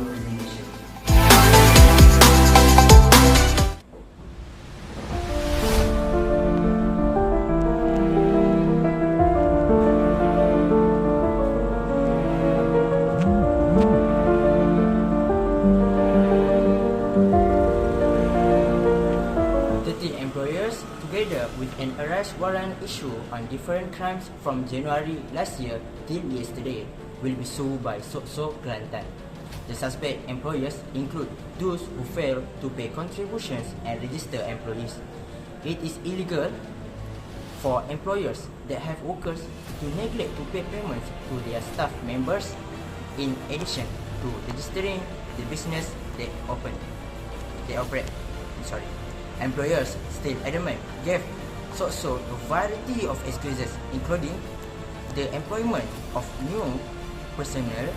presentation. Employers, together with an arrest warrant issued on different crimes from January last year till yesterday, will be sued by Socso Kelantan. The suspect employers include those who fail to pay contributions and register employees. It is illegal for employers that have workers to neglect to pay payments to their staff members in addition to registering the business they operate. Employers, still adamant, gave Socso a variety of excuses, including the employment of new personnel,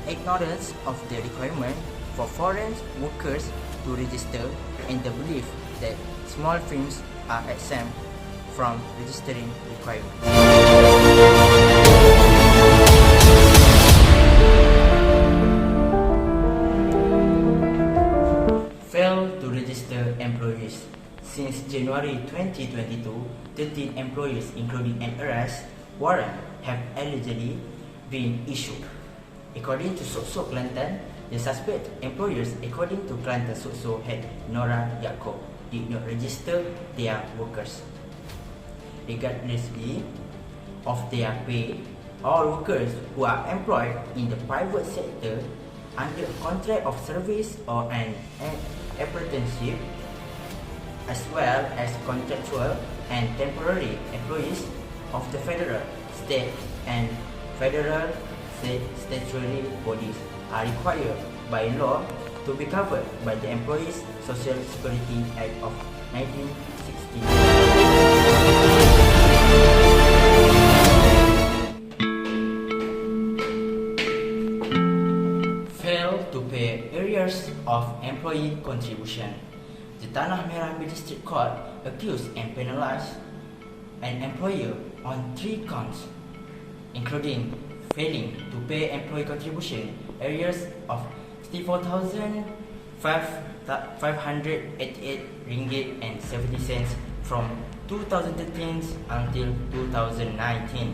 ignorance of the requirement for foreign workers to register, and the belief that small firms are exempt from registering requirements. Fail to register employees. Since January 2022, 13 employees, including an arrest warrant, have allegedly been issued. According to Socso Kelantan, the suspect employers, according to Kelantan Socso head Nora Yaakob, did not register their workers. Regardlessly of their pay, all workers who are employed in the private sector under a contract of service or an apprenticeship, as well as contractual and temporary employees of the federal, state, and federal statutory bodies are required by law to be covered by the Employees Social Security Act of 1960. Fail to pay arrears of employee contribution. The Tanah Merah District Court accused and penalized an employer on 3 counts, including failing to pay employee contribution arrears of RM64,588.70 from 2013 until 2019.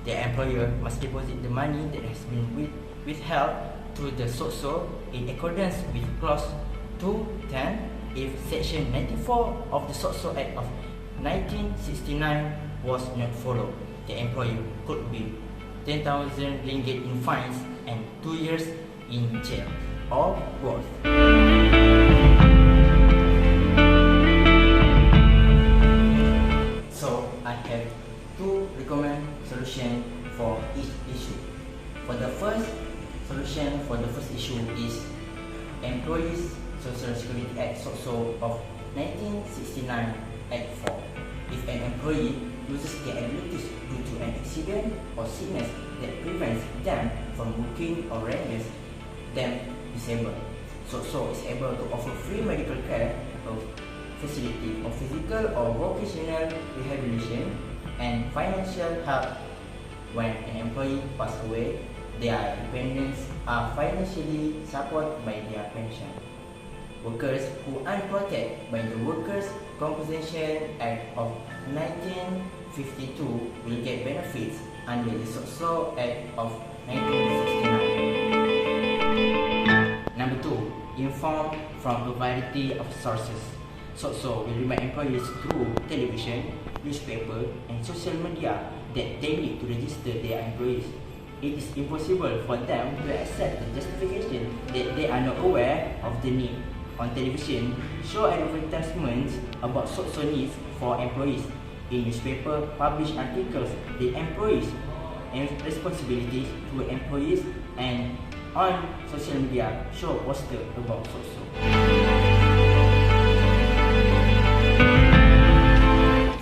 The employer must deposit the money that has been withheld to the Socso in accordance with Clause 210. If Section 94 of the Socso Act of 1969 was not followed, the employer could be 10,000 ringgit in fines and 2 years in jail, or both. So, I have 2 recommended solutions for each issue. For the first solution for the first issue is Employees Social Security Act Socso of 1969 Act 4. If an employee loses their abilities due to an accident or sickness that prevents them from working or renders them disabled, Socso is able to offer free medical care, facility of physical or vocational rehabilitation, and financial help. When an employee passes away, their dependents are financially supported by their pension. Workers who are protected by the Workers' Compensation Act of 1952 will get benefits under the Socso Act of 1969. Number 2. Inform from a variety of sources. Socso will remind employees through television, newspaper, and social media that they need to register their employees. It is impossible for them to accept the justification that they are not aware of the need. On television, show advertisements about Socso needs for employees. In newspaper, publish articles that employees and responsibilities to employees, and on social media, show posters about Socso.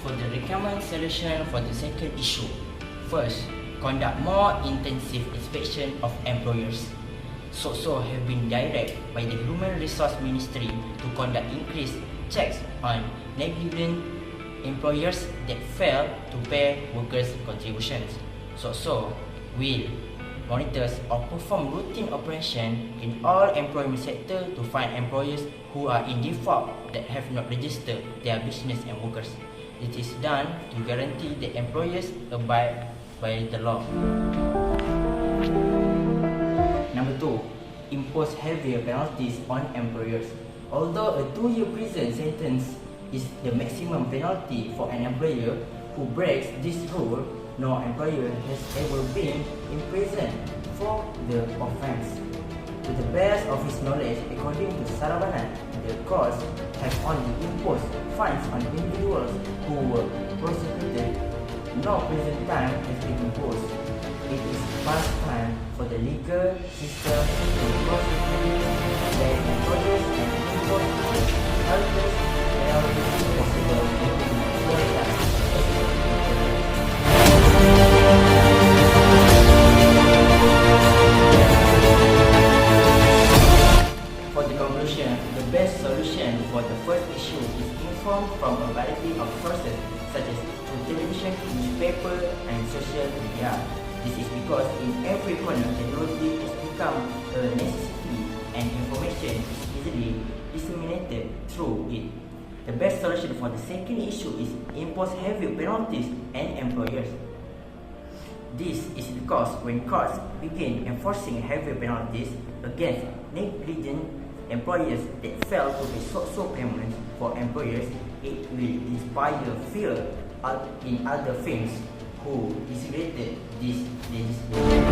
For the recommended solution for the second issue, first, conduct more intensive inspection of employers. Socso have been directed by the Human Resource Ministry to conduct increased checks on negligent employers that fail to pay workers' contributions. Socso will monitors or perform routine operation in all employment sector to find employers who are in default that have not registered their business and workers. It is done to guarantee that employers abide by the law. Number 2, impose heavier penalties on employers. Although a 2-year prison sentence is the maximum penalty for an employer who breaks this rule, no employer has ever been imprisoned for the offence. To the best of his knowledge, according to Saravanan, the courts have only imposed fines on individuals who were prosecuted. No prison time has been imposed. It is past time for the legal system to prosecute their employers and impose the healthiest penalties possible in Kelantan. For the conclusion, the best solution for the first issue is informed from a variety of sources such as through television, newspaper, and social media. This is because in every corner, technology has become a necessity and information is easily disseminated through it. The best solution for the second issue is impose heavy penalties on employers. This is because when courts begin enforcing heavy penalties against negligent employers that fail to pay Socso payments for employers, it will inspire fear in other firms who disregarded this legislation.